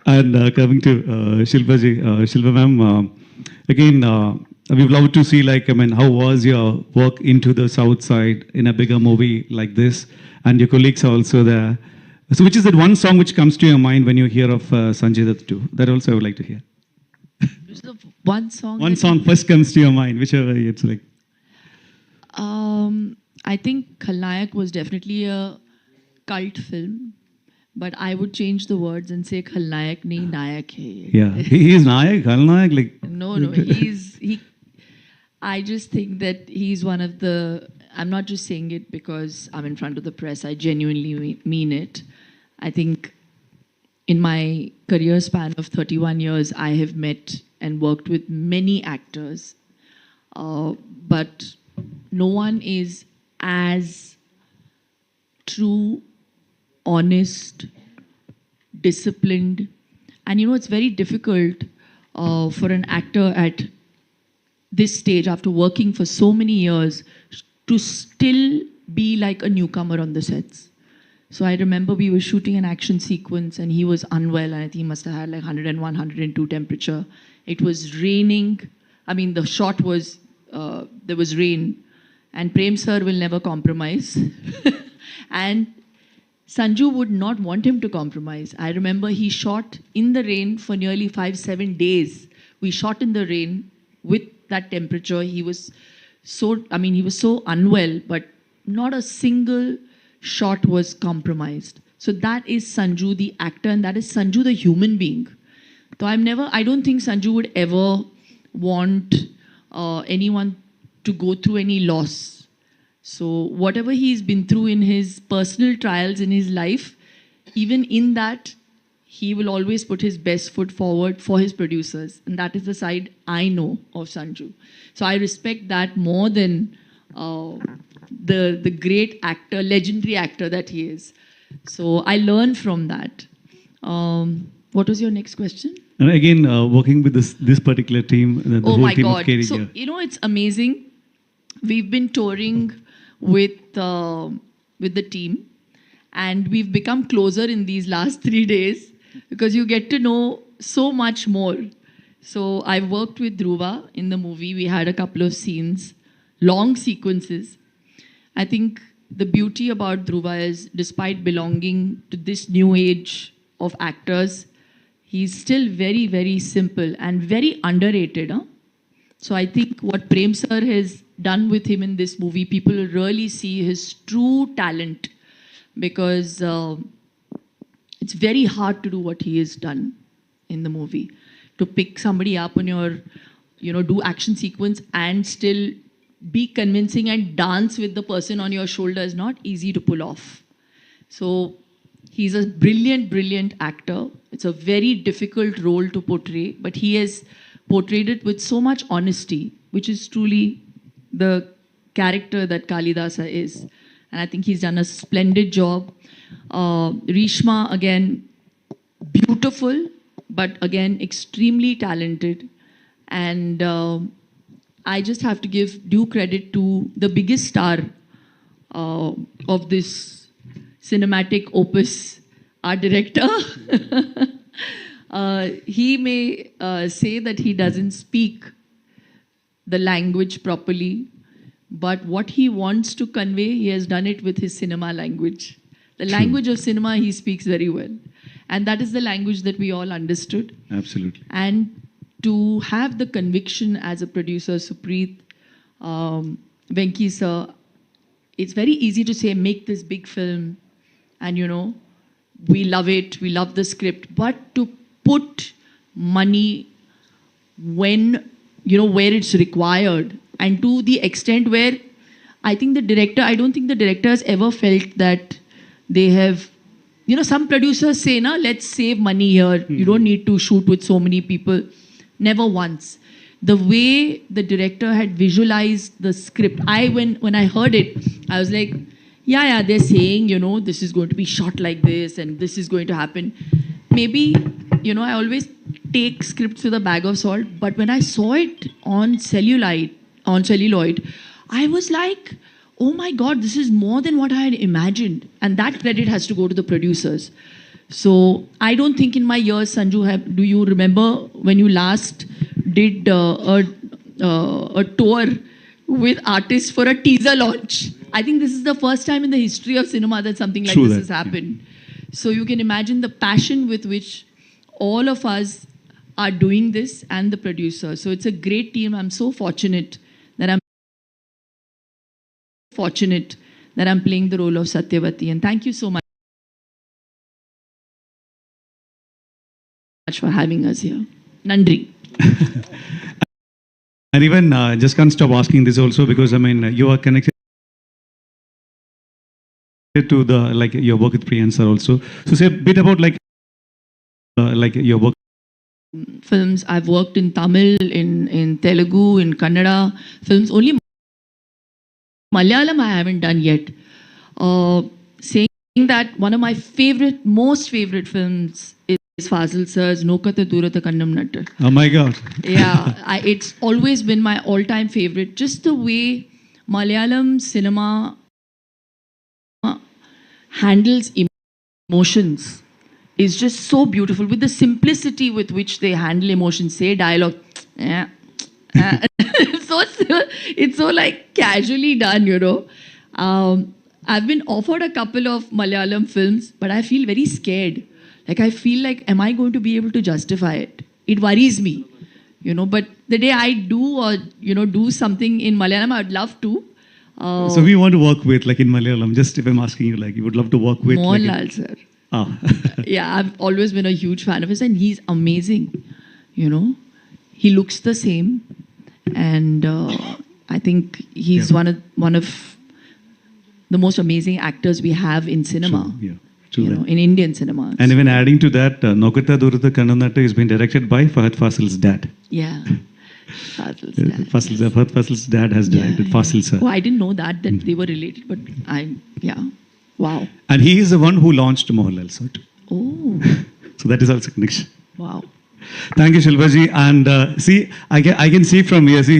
And coming to Shilpa ji, Shilpa ma'am, again, we'd love to see, like, I mean, how was your work into the South side in a bigger movie like this? And your colleagues are also there. So which is that one song which comes to your mind when you hear of Sanjay Dutt too? That also I would like to hear. One song. One song first comes to your mind, whichever it's like. I think Khalnayak was definitely a cult film, but I would change the words and say Khalnayak nahi Nayak hai. Yeah, he is Nayak, Khalnayak, like. No, I just think that he's one of the. I'm not just saying it because I'm in front of the press. I genuinely mean it. I think in my career span of 31 years, I have met and worked with many actors, but no one is as true, honest, disciplined, and it's very difficult for an actor at this stage, after working for so many years, to still be like a newcomer on the sets. So I remember we were shooting an action sequence and he was unwell, and I think he must have had like 101, 102 temperature. It was raining. I mean, the shot was, there was rain, and Prem sir will never compromise. And Sanju would not want him to compromise. I remember he shot in the rain for nearly 5-7 days. We shot in the rain with that temperature. He was so unwell, but not a single shot was compromised. So that is Sanju, the actor, and that is Sanju, the human being. So I don't think Sanju would ever want anyone to go through any loss. So whatever he's been through in his personal trials in his life, even in that, he will always put his best foot forward for his producers. And that is the side I know of Sanju. So I respect that more than the great actor, legendary actor that he is. So I learn from that. What was your next question? And again, working with this particular team, the whole team of Kere. So, it's amazing. We've been touring with the team, and we've become closer in these last 3 days because you get to know so much more. So I worked with Dhruva in the movie. We had a couple of scenes, long sequences. I think the beauty about Dhruva is, despite belonging to this new age of actors, he's still very, very simple and very underrated. Huh? So I think what Prem sir has done with him in this movie, people will really see his true talent, because it's very hard to do what he has done in the movie. To pick somebody up on your, do action sequence and still be convincing and dance with the person on your shoulder is not easy to pull off. So he's a brilliant, brilliant actor. It's a very difficult role to portray, but he has portrayed it with so much honesty, which is truly the character that Kalidasa is. And I think he's done a splendid job. Reeshma, again, beautiful, but again, extremely talented. And I just have to give due credit to the biggest star of this cinematic opus, our director. He may say that he doesn't speak the language properly, but what he wants to convey, he has done it with his cinema language. The language of cinema, he speaks very well. And that is the language that we all understood. Absolutely. And to have the conviction as a producer, Suprith, Venki sir, it's very easy to say, make this big film, and we love it, we love the script, but to put money when, where it's required, and to the extent where I don't think the director has ever felt that they have, some producers say, let's save money here, you don't need to shoot with so many people. Never once. The way the director had visualized the script, when I heard it, I was like, yeah, they're saying, this is going to be shot like this and this is going to happen. Maybe, I always take scripts with a bag of salt, but when I saw it on celluloid, I was like, oh my God, this is more than what I had imagined. And that credit has to go to the producers. So I don't think in my years, Sanju, do you remember when you last did a tour with artists for a teaser launch? I think this is the first time in the history of cinema that something like this has happened. Yeah. So you can imagine the passion with which all of us are doing this and the producer. So it's a great team. I'm so fortunate that I'm playing the role of Satyavati. And thank you so much for having us here. Nandri. And even just can't stop asking this also because I mean you are connected to the like your work with Priyan sir also. So say a bit about like your work. Films I've worked in Tamil, in Telugu, in Kannada films. Only Malayalam I haven't done yet. Saying that one of my most favorite films is Fazil sir's Nokata Durata Kannam Nattar. Oh my God. Yeah, it's always been my all-time favorite. Just the way Malayalam cinema handles emotions is just so beautiful. With the simplicity with which they handle emotions, say dialogue. It's so like casually done, you know. I've been offered a couple of Malayalam films, but I feel very scared. Like I feel like, am I going to be able to justify it? It worries me, you know. But the day I do or do something in Malayalam, I'd love to. So we want to work with like in Malayalam. Just if I'm asking you, like you would love to work with Mohan sir. Ah. Yeah, I've always been a huge fan of his, and he's amazing. You know, he looks the same, and I think he's one of the most amazing actors we have in cinema. True. Yeah. True, in Indian cinema. And even adding to that, Nokata Durata Kannam Nattar has been directed by Fahad Fasil's dad. Yeah. Fasil's dad. Fahad Fasil's dad has directed Fasil sir. Oh, I didn't know that they were related, but wow. And he is the one who launched Mohanlal sir. Oh. So that is also connection. Wow. Thank you, Shilpa ji. And see, I can see from here, see,